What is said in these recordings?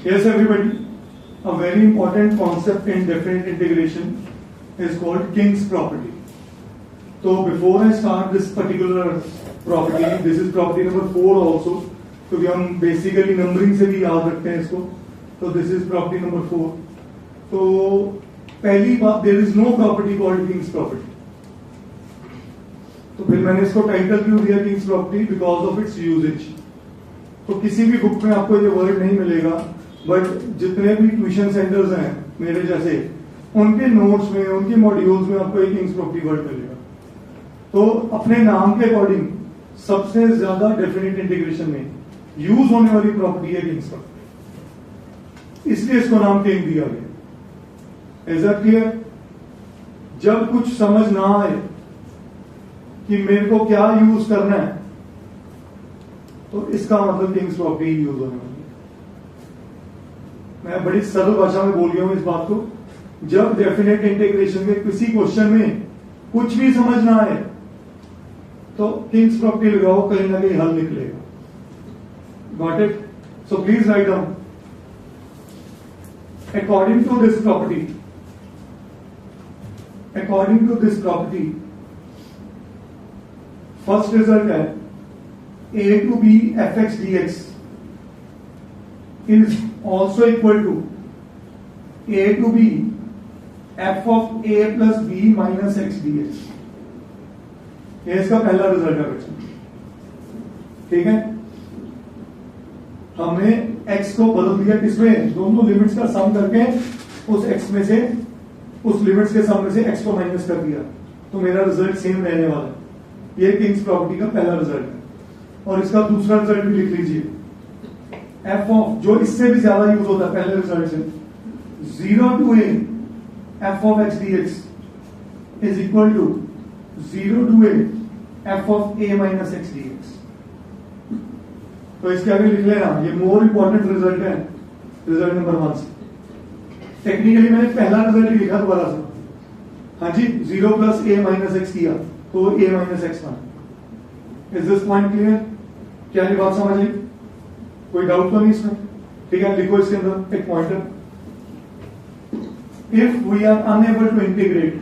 Yes, everybody. A very important concept in definite integration is called King's property. So before I start this particular property, this is property number 4 also. क्योंकि हम basically numbering से भी याद रखते हैं इसको. तो दिस इज प्रॉपर्टी नंबर 4. तो पहली बात, there is no property called King's property. तो फिर मैंने इसको टाइटल क्यों दिया King's property? Because of its usage. तो किसी भी बुक में आपको ये वर्ड नहीं मिलेगा, बट जितने भी ट्यूशन सेंटर्स हैं मेरे जैसे, उनके नोट्स में, उनके मॉड्यूल्स में आपको एक किंग्स प्रॉपर्टी वर्ड मिलेगा. तो अपने नाम के अकॉर्डिंग सबसे ज्यादा डेफिनेट इंटीग्रेशन में यूज होने वाली प्रॉपर्टी है किंग्स प्रॉपर्टी, इसलिए इसको नाम किंग दिया गया. Is that clear? जब कुछ समझ ना आए कि मेरे को क्या यूज करना है, तो इसका मतलब किंग्स प्रॉपर्टी यूज होने वाली है. मैं बड़ी सरल भाषा में बोल गया हूं इस बात को. जब डेफिनेट इंटीग्रेशन में किसी क्वेश्चन में कुछ भी समझ ना आए, तो किंग्स प्रॉपर्टी लगाओ, कहीं ना कहीं हल निकलेगा. Got it? So please write down. According to this property, first result है a to b fx dx is also equal to a to b f of a plus b minus x dx. ये इसका पहला result है बच्चों. ठीक है, हमने x को बदल दिया किसमें? दोनों लिमिट्स का सम करके उस x में से, उस लिमिट्स के सम में से x को माइनस कर दिया, तो मेरा रिजल्ट सेम रहने वाला है. ये किंग्स प्रॉपर्टी का पहला रिजल्ट है. और इसका दूसरा रिजल्ट भी लिख लीजिए. एफ ऑफ, जो इससे भी ज्यादा यूज होता है पहले रिजल्ट से, 0 to a f of x dx is equal to 0 to a f of a minus x dx. तो इसके आगे लिख लेना, ये मोर इंपॉर्टेंट रिजल्ट है रिजल्ट नंबर 1 से. टेक्निकली मैंने पहला रिजल्ट ही लिखा दोबारा से. हाँ जी, 0 प्लस a माइनस एक्स किया तो a माइनस एक्स बना. Is this point clear? क्या ये बात समझ आई? कोई डाउट तो नहीं इसमें? ठीक है, लिखो इसके अंदर एक pointer. If we are unable to integrate,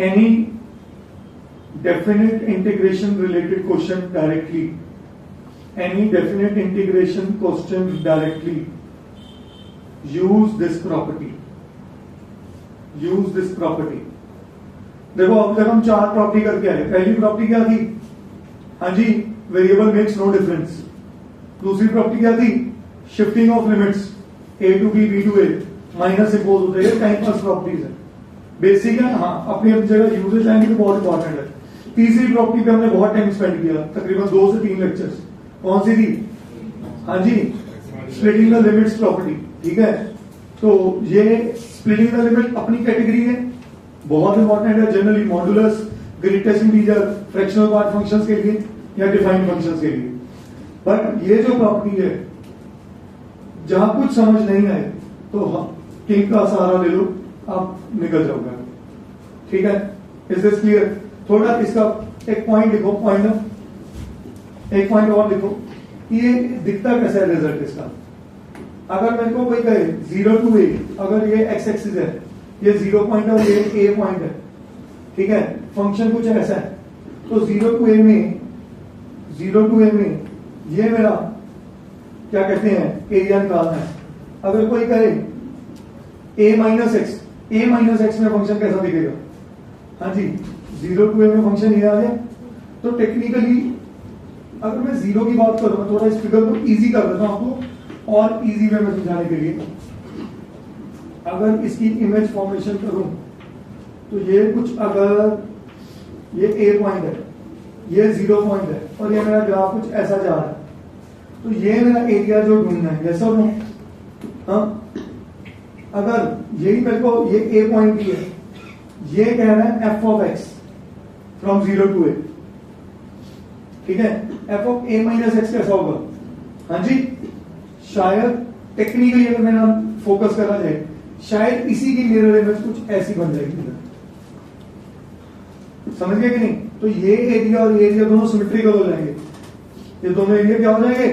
any definite integration related question directly, use this property. देखो अब तक हम 4 प्रॉपर्टी करके आए. पहली प्रॉपर्टी क्या थी? हाँ जी, वेरिएबल मेक्स नो डिफरेंस. दूसरी प्रॉपर्टी क्या थी? Shifting of limits a to b, b to a, minus impose होते हैं. टाइम पास प्रॉपर्टीज है, बेसिक है. हाँ, अपनी अपनी जगह यूजेज आएंगे तो बहुत इंपॉर्टेंट है. तीसरी प्रॉपर्टी पे हमने बहुत टाइम स्पेंड किया, तकरीबन 2 से 3 लेक्चर्स. कौन सी थी? हाँ जी, स्प्लिटिंग द लिमिट्स प्रॉपर्टी. ठीक है, तो ये स्प्लिटिंग द लिमिट अपनी कैटेगरी है, बहुत इंपॉर्टेंट है. Generally modulus, greatest integer, fractional part functions के लिए या डिफाइंड फंक्शंस के लिए. बट ये जो प्रॉपर्टी है, जहां कुछ समझ नहीं आए तो किंग का सहारा ले लो, आप निकल जाओगे. ठीक है, इज दिस क्लियर? थोड़ा इसका एक पॉइंट लिखो, एक पॉइंट और लिखो. ये दिखता कैसा है रिजल्ट इसका? अगर मेरे को कोई कहे 0 to a, अगर ये x एक्सिस है, ये 0 पॉइंट है और ये a पॉइंट है, ठीक है, फंक्शन कुछ ऐसा है, तो 0 to a में ये मेरा क्या कहते हैं, एरिया निकालना है. अगर कोई कहे a माइनस एक्स में फंक्शन कैसा दिखेगा? हाँ जी, 0 to a में फंक्शन ये आ गया. तो टेक्निकली अगर मैं 0 की बात करूं, मैं थोड़ा इस फिगर को इजी कर देता हूं आपको और इजी वे में समझाने के लिए. अगर इसकी इमेज फॉर्मेशन करूं तो ये कुछ, अगर ये a पॉइंट है, ये 0 पॉइंट है और ये मेरा ग्राफ कुछ ऐसा जा रहा है, तो ये मेरा एरिया जो ढूंढना है, जैसा ढूंढ. हाँ, अगर यही मेरे को, ये a पॉइंट ही है, ये कह रहा है f of x from 0 to a. ठीक है, f of a minus x कैसा होगा? हाँ जी, शायद टेक्निकली अगर मेरा फोकस करा जाए, शायद इसी की मिरर इमेज कुछ ऐसी बन जाएगी। समझ गए कि नहीं? तो ये एरिया और ये एरिया दोनों सिमेट्रिकल हो जाएंगे, ये दोनों एरिया क्या हो जाएंगे?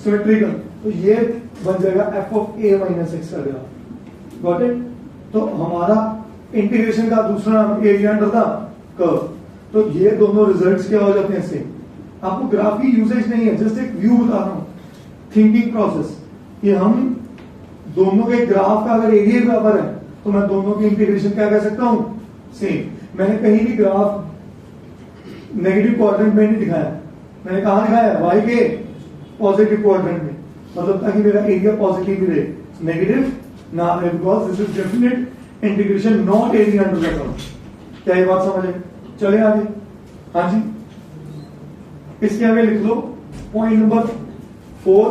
सिमेट्रिकल। तो ये बन जाएगा F of A minus x का ग्राफ। Got it? तो हमारा इंटीग्रेशन का दूसरा एरिया अंडर था कर्व। तो ये दोनों रिजल्ट्स क्या हो जाते हैं सेम। आपको ग्राफ की यूजेज नहीं है, जस्ट एक व्यू बता रहा हूं, थिंकिंग प्रोसेस, कि हम दोनों के ग्राफ का अगर एरिया बराबर है तो मैं दोनों की इंटीग्रेशन क्या कह सकता हूं? सेम। मैंने कहीं भी ग्राफ नेगेटिव क्वाड्रेंट में नहीं दिखाया, मैंने कहा दिखाया? वाई के पॉजिटिव क्वाड्रेंट में, मतलब ताकि मेरा एरिया पॉजिटिव भी रहे, नेगेटिव ना रहे, because this is definite integration not area under the curve. क्या ये बात समझ है? चले आगे। हाँ जी, इसके आगे लिख लो point number 4,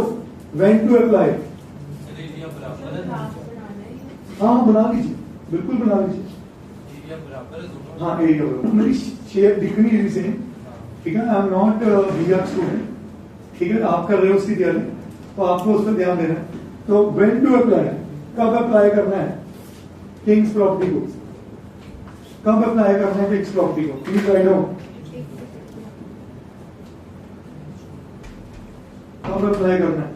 when to apply. हाँ बना लीजिए, बिल्कुल बना लीजिए। हाँ एरिया बराबर, मेरी शेप दिख नहीं रही सेम, ठीक है? I am not BR student, ठीक है? आप कर रहे हो उसकी तैयारी, तो आपको उस पर ध्यान देना है। तो व्हेन टू अप्लाई, कब अप्लाई करना है किंग्स प्रॉपर्टी को? कब अप्लाई करना है किंग्स प्रॉपर्टी को? Please write down. कब अप्लाई करना है?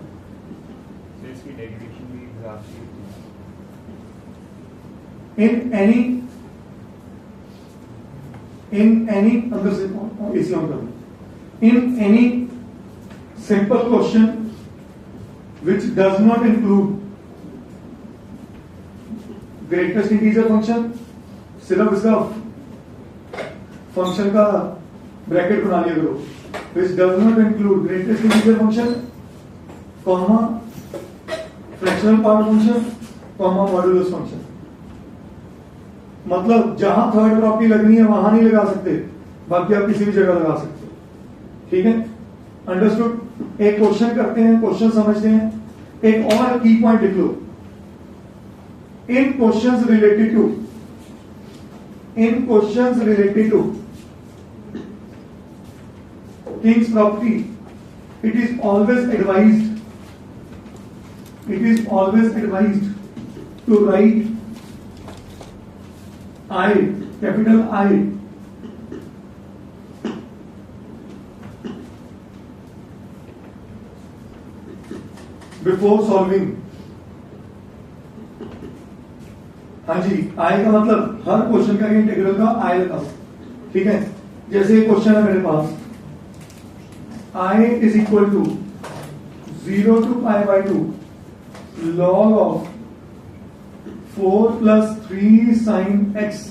in any अंदर से इसी ऑन कर, in any simple question which does not include greatest integer function, सिर्फ इसका फंक्शन का ब्रैकेट बना लिया करो, which does not include greatest integer function, comma fractional part function, comma modulus function. मतलब जहां थर्ड प्रॉपर्टी लगनी है वहां नहीं लगा सकते, बाकी आप किसी भी जगह लगा सकते हो, ठीक है? अंडरस्टूड? एक क्वेश्चन करते हैं, क्वेश्चन समझते हैं। एक और की पॉइंट लिख लो, in questions related to kings property, it is always advised to write I, capital I, before solving। हाँ जी, I का मतलब हर क्वेश्चन का इंटीग्रल का I लगाओ, ठीक है? जैसे एक क्वेश्चन है मेरे पास, I is equal to 0 to pi by 2 log of 4 plus 3 sin x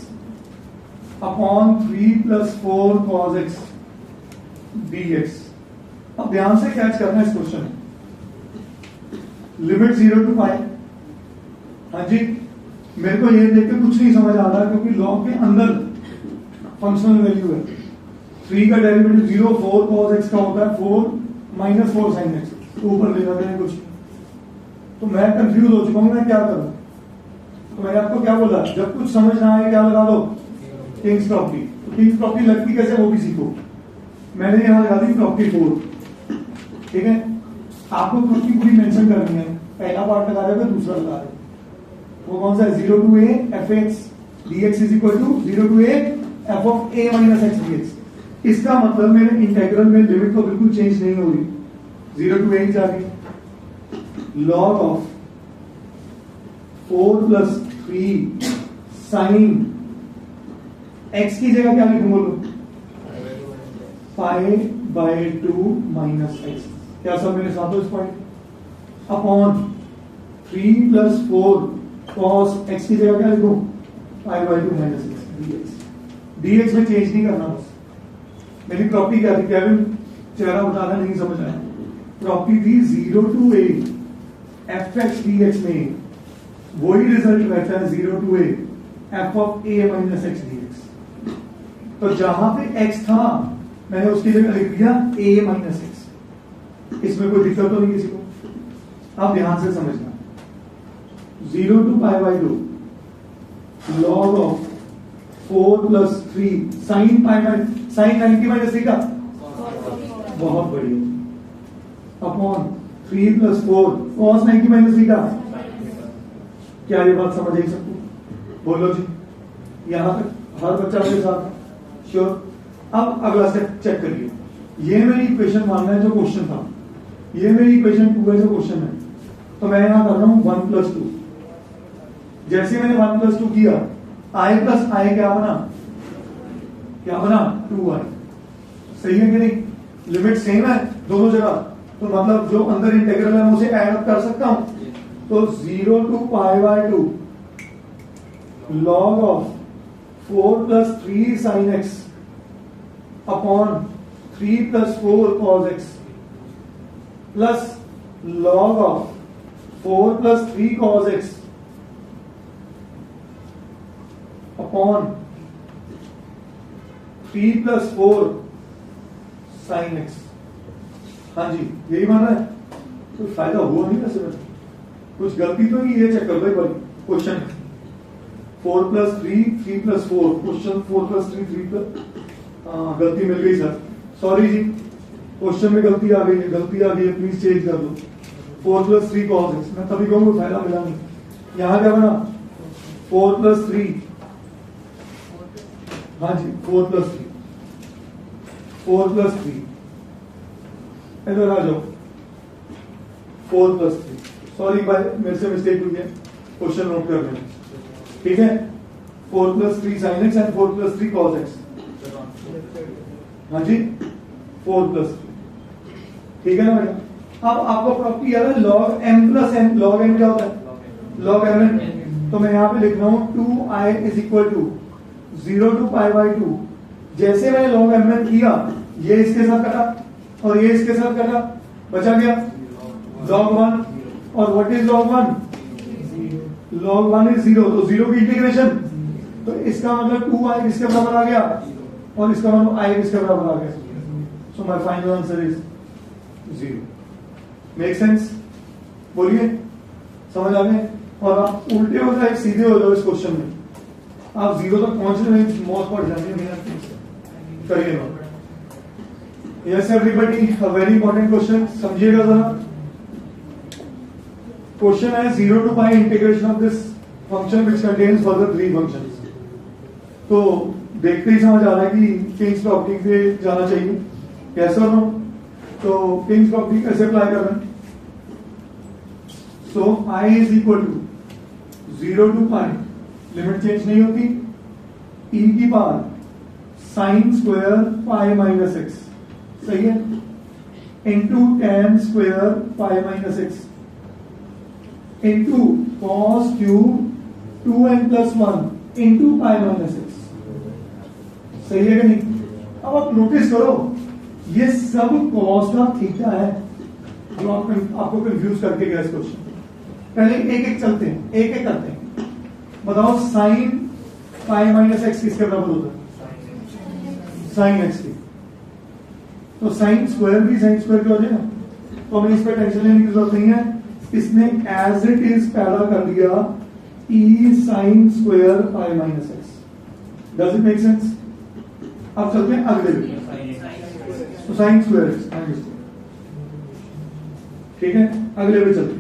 upon 3 plus 4 cos x dx। अब ध्यान से कैच करना है इस क्वेश्चन में, लिमिट 0 टू पाई। हाँ जी, मेरे को ये देख के कुछ नहीं समझ आ रहा क्योंकि लॉग के अंदर फंक्शनल वैल्यू है। 3 का डेरिवेटिव 0, 4 cos x का होता है 4 minus 4 sin x, तो ऊपर ले जाते हैं कुछ, तो मैं कंफ्यूज हो चुका हूं, मैं क्या करूं? तो मैंने आपको क्या बोला, जब कुछ समझ ना आए क्या लगा दो? Kings property. तो किंग्स प्रॉपर्टी लगती कैसे वो भी सीखो। मैंने यहां लगा दी प्रॉपर्टी 4, ठीक है? आपको खुद की पूरी मेंशन करनी है, पहला पार्ट लगा रहे हो दूसरा लगा रहे हो। वो कौन सा है? 0 to a f x dx is equal to 0 to a f of a minus x dx। इसका मतलब मेरे इंटेग्रल में लिमिट तो बिल्कुल चेंज नहीं हो रही, 0 to a ही जा रही। log of 4 plus 3 sin x की जगह क्या लिखूं बोलो? Pi by 2 minus x. क्या सब मेरे साथ हो इस point? Upon 3 plus 4 cos x की जगह क्या लिखूं? Pi by 2 minus x dx में चेंज नहीं करना। बस मेरी प्रॉपर्टी क्या थी? केविन चेहरा बताना नहीं समझ आया। प्रॉपर्टी थी 0 to a F x D x में वही रिजल्ट रहता है 0 to a F of a minus x D x. तो जहां पे x था मैंने उसकी जगह लिख दिया a माइनस एक्स। इसमें कोई दिक्कत तो नहीं किसी को? आप ध्यान से समझना, 0 to pi by 2 log of 4 plus 3 sin pi by sin 90 minus theta, बहुत बढ़िया, upon 3 plus 4 cos 90 minus theta. क्या ये बात समझ आई सबको? बोलो जी, यहां तक हर बच्चा मेरे साथ? श्योर। अब अगला स्टेप चेक करिए, ये मेरी इक्वेशन 1 है जो क्वेश्चन था, ये मेरी इक्वेशन 2 है जो क्वेश्चन है, तो मैं यहां कर रहा हूं 1 + 2। जैसे मैंने 1 + 2 किया, i + i क्या बना? 2i। सही है कि नहीं? लिमिट सेम है दोनों जगह, तो मतलब जो अंदर इंटीग्रल है मैं उसे ऐड अप कर सकता हूं। तो 0 to π/2 log of 4 + 3 sin x upon 3 + 4 cos x plus log of 4 + 3 cos x upon 3 + 4 sin x। हाँ जी, यही मान रहा है? कोई फायदा हुआ नहीं वैसे में, कुछ गलती तो नहीं, ये चेक कर भाई क्वेश्चन 4 + 3 3 + 4 क्वेश्चन 4 + 3 3 गलती मिल गई सर, सॉरी जी, क्वेश्चन में गलती आ गई है, प्लीज चेंज कर दो। 4 + 3 cos x, मैं तभी कहूंगा फायदा मिला नहीं। यहां क्या बना? 4 + 3, हाँ जी 4 + 3 इधर आ जाओ। 4 + 3, सॉरी भाई मेरे से मिस्टेक हुई है, क्वेश्चन नोट कर लेना, ठीक है? 4 + 3 sin x and 4 + 3 cos x। हाँ जी 4 + 3, ठीक है ना बेटा? अब आपको प्रॉपर्टी याद है log m + n, log m क्या होता है? log mn। तो मैं यहां पे लिख रहा हूं 2i = 0 to π/2। जैसे मैंने log mn किया, ये इसके साथ कटा और ये इसके साथ कटा, बचा गया log 1। और what is log 1? log 1 is 0, तो 0 की इंटीग्रेशन, तो इसका मतलब 2i किसके बराबर आ गया और इसका मतलब i किसके बराबर आ गया। So my final answer is 0। Make sense? बोलिए, समझ आ गए? और आप उल्टे हो जाए सीधे हो जाओ इस क्वेश्चन में, आप 0 तक पहुंचने में मौत पड़ जाएंगे मेहनत करिएगा। Yes everybody, a very important question, समझिएगा जरा। क्वेश्चन है 0 to π integration of this function which contains further 3 functions. तो देखते ही समझ आ रहा है कि किंग्स प्रॉपर्टी पे जाना चाहिए, कैसे हो? तो किंग्स प्रॉपर्टी कैसे अप्लाई कर रहे हैं? So i = 0 to π, limit change नहीं होती, e⁻ sin² π - x, सही है, into tan² π - x into cos³ 2n + 1 into π - x, सही है कि नहीं? अब आप नोटिस करो, ये सब cos का थीटा है जो आपको कंफ्यूज करके गया इस क्वेश्चन। पहले एक एक चलते हैं, एक एक करते हैं। बताओ sin π - x किसके बराबर होता है? sin x की। तो sin² भी sin² की हो जाएगा, तो हमें इस पर टेंशन लेने की जरूरत नहीं है, इसने एज इट इज पैदा कर दिया e sin² π - x। Does it make sense? अब चलते हैं अगले में, तो sin², ठीक है? अगले में चलते हैं।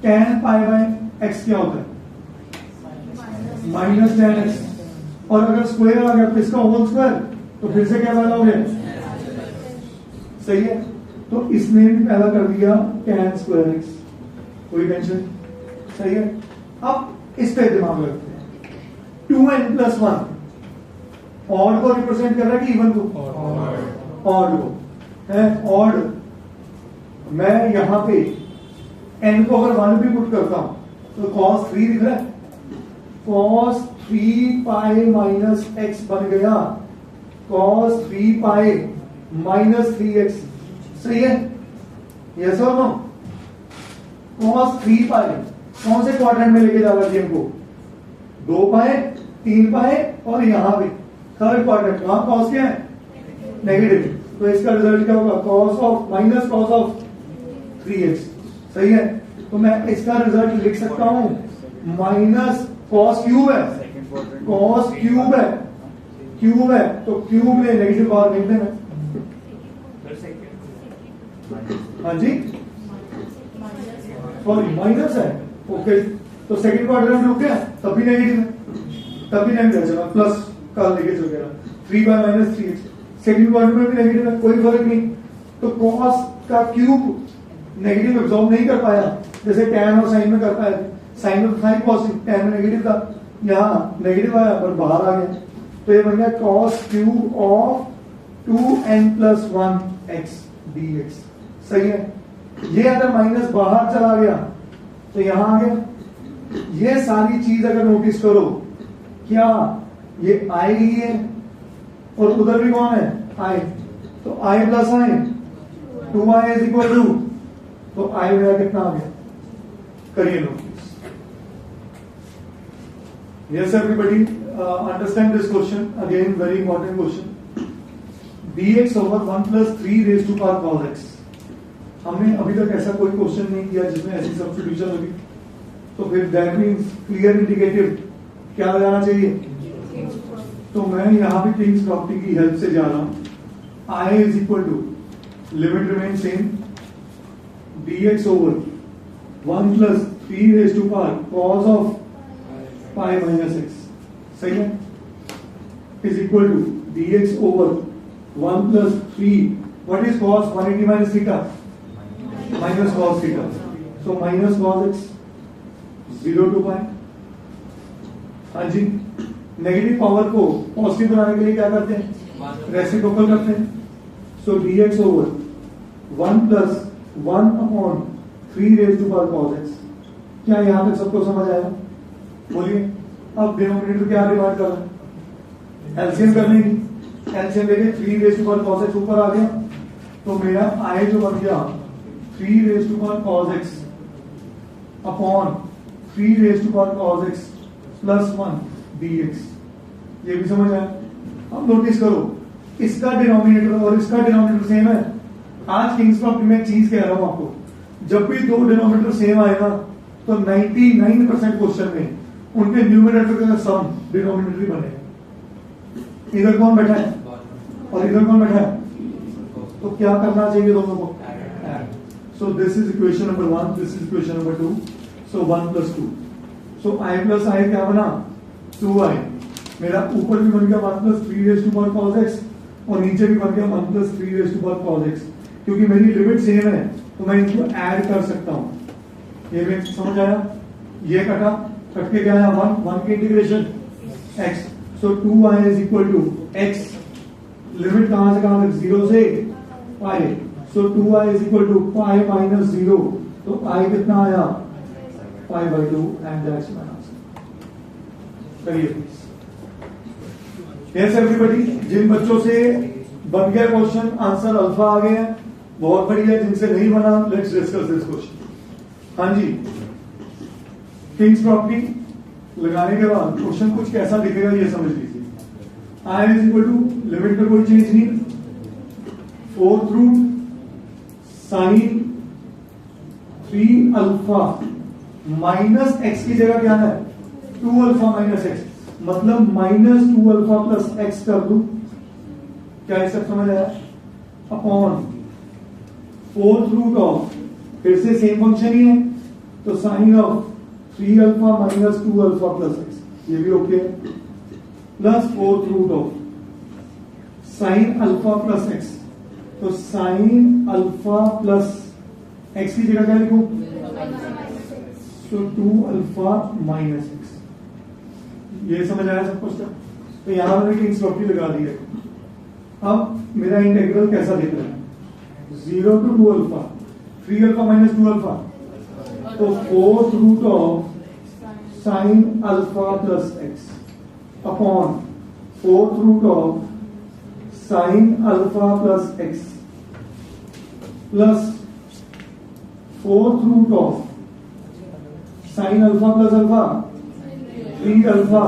tan π/x क्या होता है? -tan x, और अगर स्क्वायर आ गया तो इसका होल स्क्वायर, तो फिर से क्या पैदा हो गया? सही है, तो इसने भी पैदा कर दिया tan², कोई टेंशन? सही है। अब इस पे दिमाग लगाते हैं, 2n + 1 ऑड को रिप्रेजेंट कर रहा है कि इवन को? ऑड को है, ऑड। मैं यहां पे n को अगर 1 भी पुट करता हूं तो cos3 दिख रहा है, cos3 π - x बन गया cos3 π - 3x, सही है? यस और नो? cos3 π कौन से क्वाड्रेंट में लेके जा रहा है को? 2 π 3 π और यहां पे थर्ड क्वाड्रेंट, वहां cos क्या है? नेगेटिव, तो इसका रिजल्ट क्या होगा? cos of 3x, सही है? तो मैं इसका रिजल्ट लिख सकता हूं -cos³ है, cos³ है, क्यूब है, तो क्यूब में नेगेटिव पावर लिख देना। हाँ जी, सॉरी माइनस है, ओके, तो सेकंड क्वाड्रेंट में रुक गया, तब भी नेगेटिव है, तब भी नेगेटिव है, चलो प्लस का लेके चल गया 3 bye minus 3x, second quadrant में भी नेगेटिव है, कोई फर्क नहीं। तो cos का क्यूब नेगेटिव एब्जॉर्ब नहीं कर पाया जैसे tan और sin में कर पाया, sin में था पॉजिटिव, tan में नेगेटिव था, यहाँ नेगेटिव आया पर बाहर आ गया, तो ये बन गया cos cube of 2n + 1x dx। सही है। ये अगर माइनस बाहर चला गया तो यहां आ गया। ये सारी चीज अगर नोटिस करो, क्या ये i ही है और उधर भी कौन है i, तो i + i 2i is equal to, तो i मेरा कितना आ गया, करिए notice. Yes everybody understand this question, again very important question. dx over 1 + 3 raised to power cos x। हमने अभी तक ऐसा कोई क्वेश्चन नहीं किया जिसमें ऐसी सब्स्टिट्यूशन होगी, तो फिर दैट मींस क्लियर इंडिकेटिव क्या लगाना चाहिए। तो मैं यहां पे किंग्स प्रॉपर्टी की हेल्प से जा रहा हूं। i is equal to limit remain same, dx over 1 + 3 raised to power cos of pi minus x, सही है, is equal to dx over 1 + 3, what is cos 180 minus theta, minus cos theta, so minus cos x 0 to pi। हाँ जी, negative power को positive बनाने के लिए क्या करते हैं, रेसिप्रोकल करते हैं, so dx over 1 + 1/3 raised to power cos x। क्या यहां तक सबको समझ आया, बोलिए। अब डिनोमिनेटर क्या डिवाइड कर रहा है, एलसीएम करने की, एलसीएम लेके 3 raised to power cos x ऊपर आ गया, तो मेरा i जो बन गया 3 raised to power cos x upon 3 raised to power cos x + 1 dx। ये भी समझ आया। अब नोटिस करो, इसका डिनोमिनेटर और इसका डिनोमिनेटर सेम है। आज किंग्स प्रॉपर्टी में एक चीज कह रहा हूं आपको, जब भी दो डिनोमिनेटर सेम आएगा तो 99% क्वेश्चन में उनके न्यूमरेटर का सम डिनोमिनेटर ही बनेगा। इधर कौन बैठा है और इधर कौन बैठा है, तो क्या करना चाहिए दोनों को, so this is equation number 1, this is equation number 2, so 1 + 2, so i + i क्या बना 2i, मेरा ऊपर भी बन गया 1 + 3 raised to power cos x और नीचे भी बन गया 1 + 3 raised to power cos x, क्योंकि मेरी लिमिट सेम है तो मैं इनको ऐड कर सकता हूं। ये में समझ आया, ये कटा, कट के क्या आया 1 की integration x, so 2i is equal to x, limit कहां से कहां तक 0 से pi, so 2i is equal to pi - 0, तो i कितना आया pi/2 and that's my answer. करिए प्लीज। यस एवरीबॉडी, जिन बच्चों से बन गया क्वेश्चन, आंसर अल्फा आ गया, बहुत बढ़िया। जिनसे नहीं बना, लेट्स डिस्कस दिस क्वेश्चन। हाँ जी, किंग्स प्रॉपर्टी लगाने के बाद क्वेश्चन कुछ कैसा दिखेगा ये समझ लीजिए। i is equal to, limit में कोई चेंज नहीं, 4th root sine 3 alpha minus x की जगह क्या है 2 अल्फा माइनस x, मतलब -2 अल्फा प्लस x कर दू, क्या सब समझ आया, अपॉन 4th रूट ऑफ, फिर से सेम फंक्शन ही है, तो sine of 3 alpha minus 2 alpha plus x, ये भी ओके है, plus 4th root of sine alpha plus x, तो साइन अल्फा प्लस x की जगह क्या लिखूं, तो 2 अल्फा माइनस x। ये समझ आया सब कुछ, तो यहां मैंने किंग्स प्रॉपर्टी लगा दी है। अब मेरा इंटीग्रल कैसा दिख रहा है, 0 to 2 alpha, 3 alpha minus 2 alpha, तो 4th root of sine alpha plus x upon 4th root of sine alpha plus x plus 4th root of sine alpha plus alpha 3 alpha.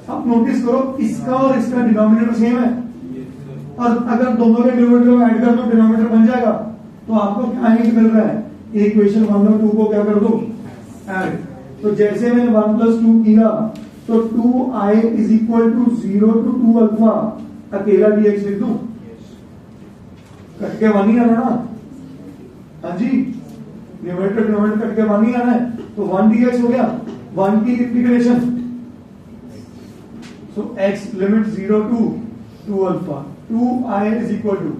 अब नोटिस करो, इसका और इसका डिनोमिनेटर सेम है, और अगर दोनों के डिनोमिनेटर ऐड कर दो डिनोमिनेटर बन जाएगा, तो आपको क्या हिंट मिल रहा है, इक्वेशन 1 और 2 को क्या कर दो ऐड। तो जैसे मैंने 1 + 2 किया, तो 2i is equal to 0 to 2 alpha, अकेला dx लिख दूं, कट के 1 ही आना ना, हाँ जी, न्यूमरेटर डिनोमिनेटर कट के 1 ही आना है, तो 1dx हो गया 1 की integration, so x limit 0 to 2 alpha, 2i is equal to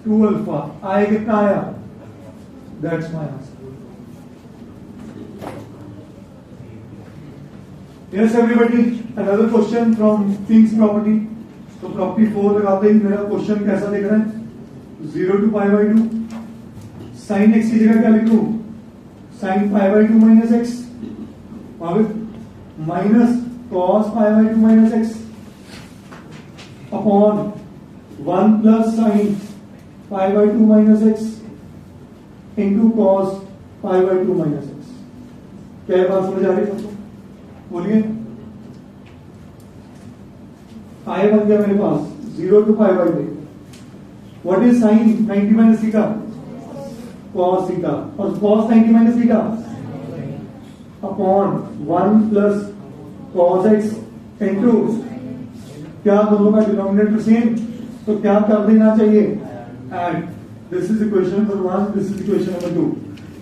2 alpha, i कितना आया, that's my answer. Yes everybody, another question from King's property. तो प्रॉपर्टी 4 लगाते ही मेरा क्वेश्चन कैसा दिख रहा है, 0 to pi by 2, sine x की जगह क्या लिखूं, sine pi by 2 minus x, minus cos pi by 2 minus x upon 1 plus sine pi by 2 minus x into cos pi by 2 minus x. क्या ये बात समझ आ रही है सबको, बोलिए। आई बन गया मेरे पास 0 to pi by 2, what is sine 90 minus theta, cos theta, और cos 90 minus theta upon 1 plus cos x into, क्या दोनों का डिनोमिनेटर सेम, तो क्या कर देना चाहिए, add. This is equation number 1, this is equation number 2।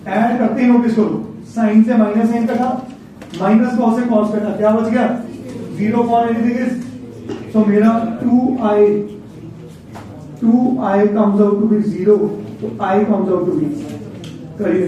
Add करते ही नोटिस करो, साइन से माइनस साइन कटा, माइनस कॉस से कॉस कटा, क्या बच गया 0 फॉर एनीथिंग इज, सो मेरा 2i comes out to be 0, तो I comes out to be, करिए।